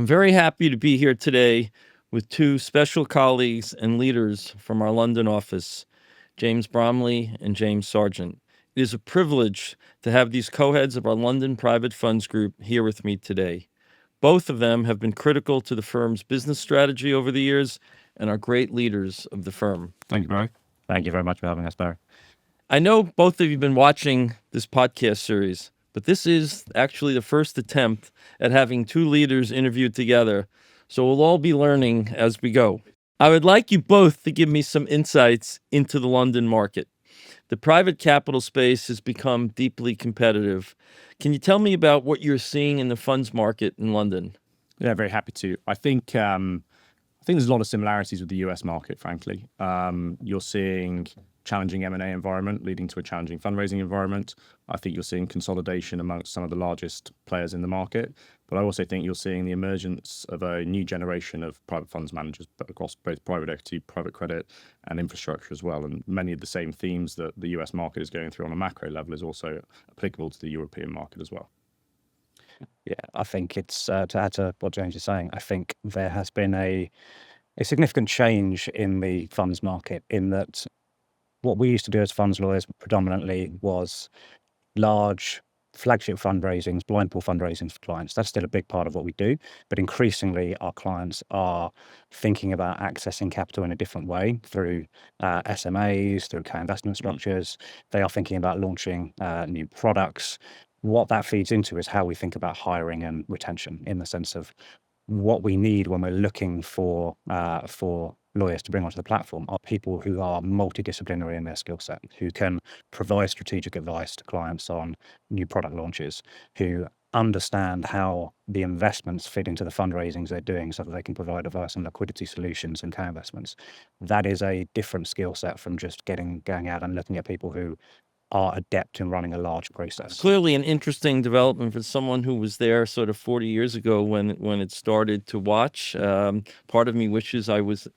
I'm very happy to be here today with two special colleagues and leaders from our London office, James Bromley and James Sargent. It is a privilege to have these co-heads of our London Private Funds Group here with me today. Both of them have been critical to the firm's business strategy over the years and are great leaders of the firm. Thank you, Barry. Thank you very much for having us, Barry. I know both of you have been watching this podcast series, but this is actually the first attempt at having two leaders interviewed together, so we'll all be learning as we go. I would like you both to give me some insights into the London market. The private capital space has become deeply competitive. Can you tell me about what you're seeing in the funds market in London? Yeah, very happy to. I think there's a lot of similarities with the US market, frankly. You're seeing challenging M&A environment leading to a challenging fundraising environment. I think you're seeing consolidation amongst some of the largest players in the market, but I also think you're seeing the emergence of a new generation of private funds managers across both private equity, private credit, and infrastructure as well. And many of the same themes that the US market is going through on a macro level is also applicable to the European market as well. Yeah, I think it's to add to what James is saying, I think there has been a significant change in the funds market in that what we used to do as funds lawyers predominantly was large flagship fundraisings, blind pool fundraisings for clients. That's still a big part of what we do, but increasingly our clients are thinking about accessing capital in a different way through SMAs, through co-investment structures. They are thinking about launching new products. What that feeds into is how we think about hiring and retention, in the sense of what we need when we're looking for lawyers to bring onto the platform are people who are multidisciplinary in their skill set, who can provide strategic advice to clients on new product launches, who understand how the investments fit into the fundraisings they're doing so that they can provide advice on liquidity solutions and co-investments. That is a different skill set from just going out and looking at people who are adept in running a large process. Clearly an interesting development for someone who was there sort of 40 years ago when it started to watch. Part of me wishes I was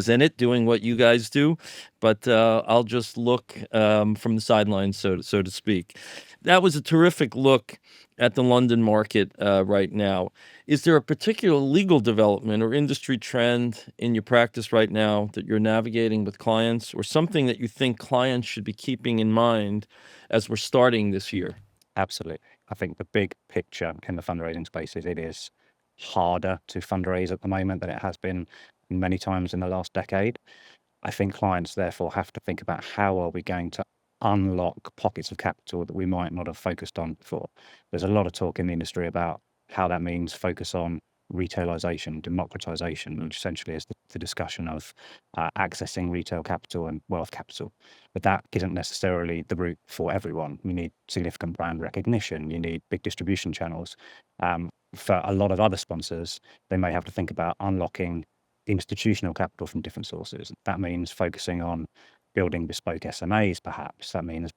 in it doing what you guys do, but I'll just look from the sidelines, so to speak. That was a terrific look at the London market right now. Is there a particular legal development or industry trend in your practice right now that you're navigating with clients, or something that you think clients should be keeping in mind as we're starting this year? Absolutely. I think the big picture in the fundraising space is it is harder to fundraise at the moment than it has been many times in the last decade. I think clients therefore have to think about how are we going to unlock pockets of capital that we might not have focused on before. There's a lot of talk in the industry about how that means focus on retailization, democratization, which essentially is the discussion of accessing retail capital and wealth capital. But that isn't necessarily the route for everyone. You need significant brand recognition. You need big distribution channels. For a lot of other sponsors, they may have to think about unlocking institutional capital from different sources. That means focusing on building bespoke SMAs, perhaps. That means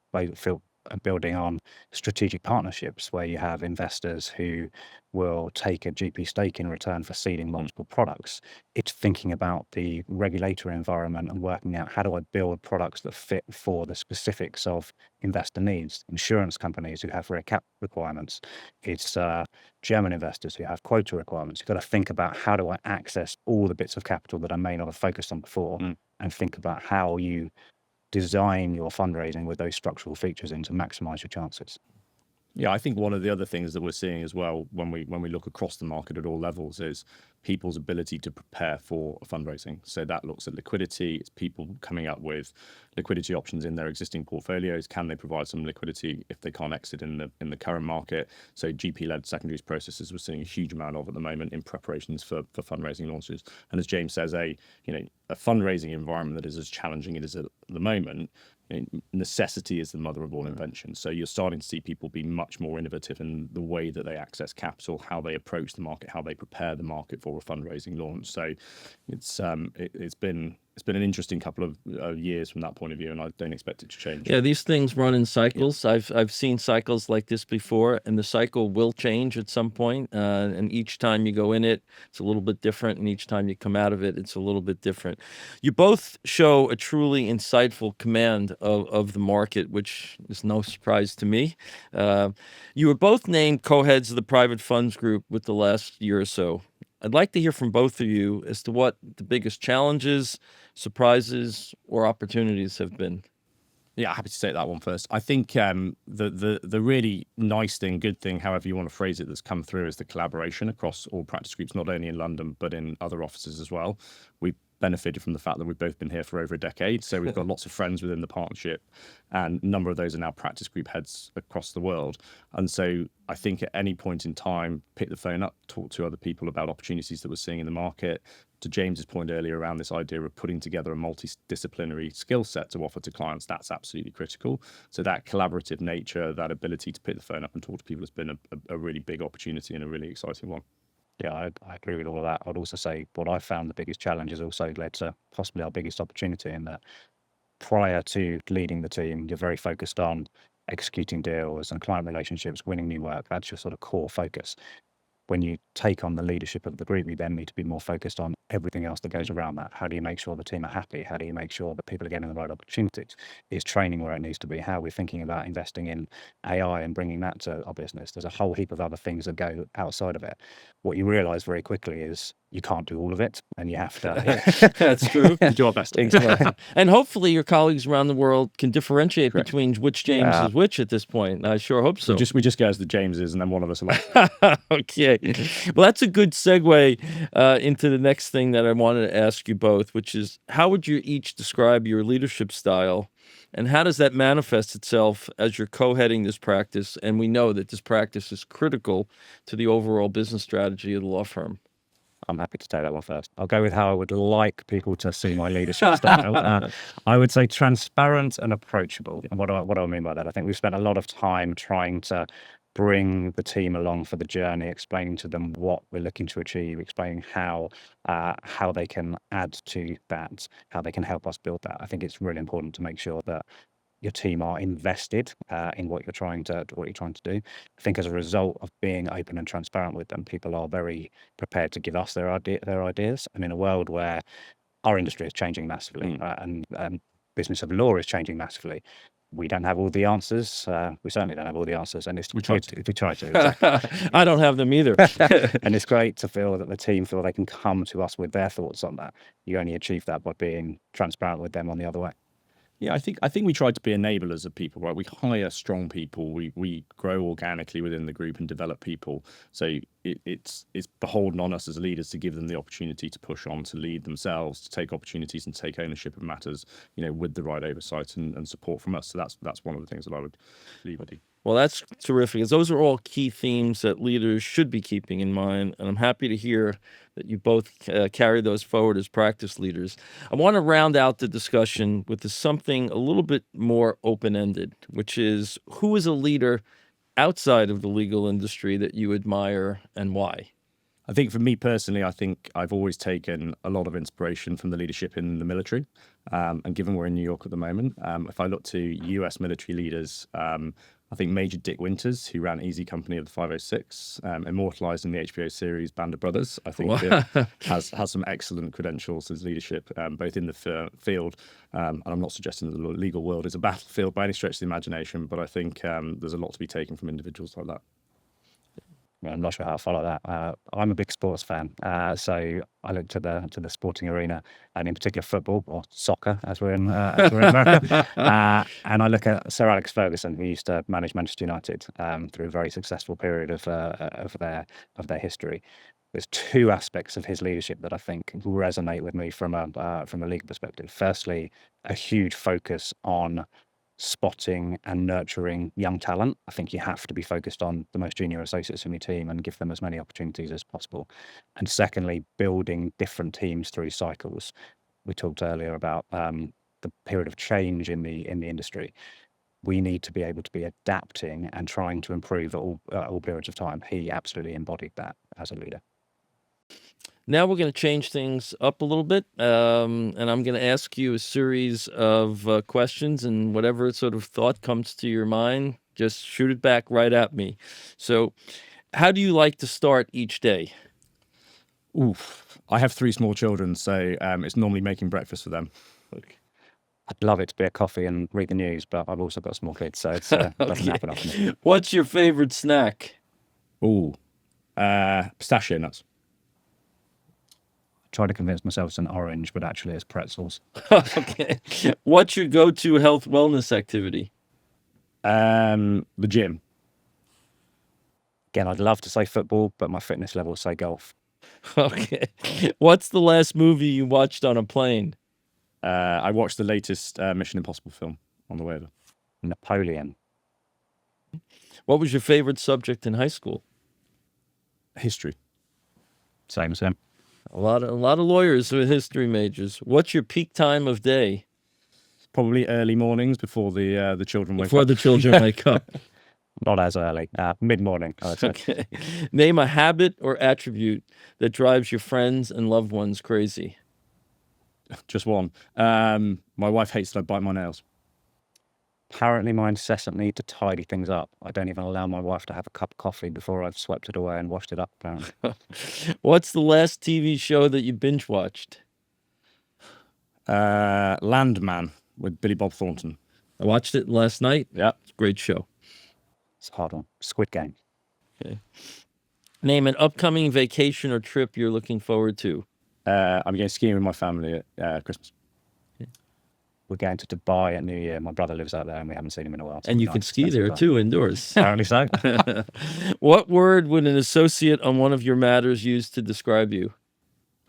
building on strategic partnerships where you have investors who will take a GP stake in return for seeding multiple products. It's thinking about the regulatory environment and working out how do I build products that fit for the specifics of investor needs. Insurance companies who have rare cap requirements. It's German investors who have quota requirements. You've got to think about how do I access all the bits of capital that I may not have focused on before, and think about how you design your fundraising with those structural features in to maximize your chances. Yeah, I think one of the other things that we're seeing as well when we look across the market at all levels is people's ability to prepare for fundraising. So that looks at liquidity. It's people coming up with liquidity options in their existing portfolios. Can they provide some liquidity if they can't exit in the current market? So GP-led secondaries processes we're seeing a huge amount of at the moment in preparations for fundraising launches. And as James says, a fundraising environment that is as challenging as it is at the moment. Necessity is the mother of all invention. So you're starting to see people be much more innovative in the way that they access capital, how they approach the market, how they prepare the market for a fundraising launch. So it's been an interesting couple of years from that point of view, and I don't expect it to change. Yeah, these things run in cycles. Yeah. I've seen cycles like this before, and the cycle will change at some point. And each time you go in it, it's a little bit different, and each time you come out of it, it's a little bit different. You both show a truly insightful command of the market, which is no surprise to me. You were both named co-heads of the Private Funds Group with the last year or so. I'd like to hear from both of you as to what the biggest challenges, surprises, or opportunities have been. Yeah, happy to take that one first. I think the really nice thing, good thing, however you want to phrase it, that's come through is the collaboration across all practice groups, not only in London but in other offices as well. We benefited from the fact that we've both been here for over a decade, so we've got lots of friends within the partnership, and a number of those are now practice group heads across the world. And so I think at any point in time, pick the phone up, talk to other people about opportunities that we're seeing in the market. To James's point earlier around this idea of putting together a multidisciplinary skill set to offer to clients, that's absolutely critical. So that collaborative nature, that ability to pick the phone up and talk to people has been a really big opportunity and a really exciting one. Yeah, I agree with all of that. I'd also say what I found the biggest challenge has also led to possibly our biggest opportunity, in that prior to leading the team, you're very focused on executing deals and client relationships, winning new work. That's your sort of core focus. When you take on the leadership of the group, you then need to be more focused on everything else that goes around that. How do you make sure the team are happy? How do you make sure that people are getting the right opportunities? Is training where it needs to be? How are we thinking about investing in AI and bringing that to our business? There's a whole heap of other things that go outside of it. What you realize very quickly is you can't do all of it, and you have to. That's true. Do our best. And hopefully your colleagues around the world can differentiate Correct. between which James is which at this point. I sure hope so. We just go as the Jameses, and then one of us are like, Okay. Well, that's a good segue into the next thing that I wanted to ask you both, which is how would you each describe your leadership style, and how does that manifest itself as you're co-heading this practice? And we know that this practice is critical to the overall business strategy of the law firm. I'm happy to take that one first. I'll go with how I would like people to see my leadership style. I would say transparent and approachable. And what do I mean by that? I think we've spent a lot of time trying to bring the team along for the journey, explaining to them what we're looking to achieve, explaining how they can add to that, how they can help us build that. I think it's really important to make sure that your team are invested in what you're trying to do. I think as a result of being open and transparent with them, people are very prepared to give us their ideas. And in a world where our industry is changing massively and business of law is changing massively, we don't have all the answers. We certainly don't have all the answers, and we try to. Exactly. I don't have them either. And it's great to feel that the team feel they can come to us with their thoughts on that. You only achieve that by being transparent with them on the other way. Yeah, I think we try to be enablers of people, right? We hire strong people. We grow organically within the group and develop people. So it's beholden on us as leaders to give them the opportunity to push on, to lead themselves, to take opportunities and take ownership of matters, with the right oversight and support from us. So that's one of the things that I would leave with you. Well, that's terrific, as those are all key themes that leaders should be keeping in mind, and I'm happy to hear that you both carry those forward as practice leaders. I want to round out the discussion with something a little bit more open-ended, which is, who is a leader outside of the legal industry that you admire and why? I think for me personally, I think I've always taken a lot of inspiration from the leadership in the military. And given we're in New York at the moment, if I look to US military leaders, I think Major Dick Winters, who ran Easy Company of the 506, immortalized in the HBO series Band of Brothers, I think has some excellent credentials as leadership, both in the field, and I'm not suggesting that the legal world is a battlefield by any stretch of the imagination, but I think there's a lot to be taken from individuals like that. I'm not sure how I follow that. I'm a big sports fan, so I look to the sporting arena, and in particular football, or soccer, as we're in America. And I look at Sir Alex Ferguson, who used to manage Manchester United through a very successful period of their history. There's two aspects of his leadership that I think resonate with me from a legal perspective. Firstly, a huge focus on spotting and nurturing young talent. I think you have to be focused on the most junior associates in your team and give them as many opportunities as possible. And secondly, building different teams through cycles. We talked earlier about the period of change in the industry. We need to be able to be adapting and trying to improve at all periods of time. He absolutely embodied that as a leader. Now we're going to change things up a little bit, and I'm going to ask you a series of questions, and whatever sort of thought comes to your mind, just shoot it back right at me. So, how do you like to start each day? Oof. I have 3 small children, so it's normally making breakfast for them. I'd love it to be a coffee and read the news, but I've also got small kids, so it's doesn't happen often. What's your favorite snack? Ooh, pistachio nuts. Try to convince myself it's an orange, but actually it's pretzels. Okay. What's your go-to health wellness activity? The gym. Again, I'd love to say football, but my fitness level say golf. Okay. What's the last movie you watched on a plane? I watched the latest Mission Impossible film on the way over. Napoleon. What was your favorite subject in high school? History. Same as him. A lot of lawyers with history majors. What's your peak time of day? Probably early mornings before the children wake Before up. the children wake up. Not as early. Mid-morning, I would say. Okay. Name a habit or attribute that drives your friends and loved ones crazy. Just one. My wife hates that I bite my nails. Apparently my incessant need to tidy things up. I don't even allow my wife to have a cup of coffee before I've swept it away and washed it up, apparently. What's the last TV show that you binge watched? Landman with Billy Bob Thornton. I watched it last night. Yeah. It's a great show. It's a hard one. Squid Game. Okay. Name an upcoming vacation or trip you're looking forward to. I'm going skiing with my family at Christmas. We're going to Dubai at New Year. My brother lives out there and we haven't seen him in a while. so And it'd you be can nice to ski spend some there time. too, indoors. Apparently so. What word would an associate on one of your matters use to describe you?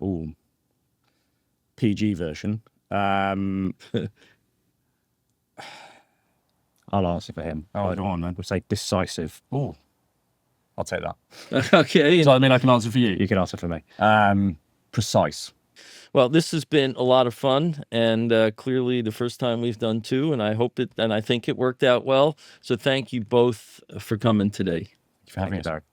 Ooh. PG version. I'll answer for him. Oh, go on, man. We'll say decisive. Ooh. I'll take that. Okay. So I mean, I can answer for you. You can answer for me. Precise. Well, this has been a lot of fun, and clearly the first time we've done two, and I think it worked out well. So thank you both for coming today. Thank you for having us. Derek.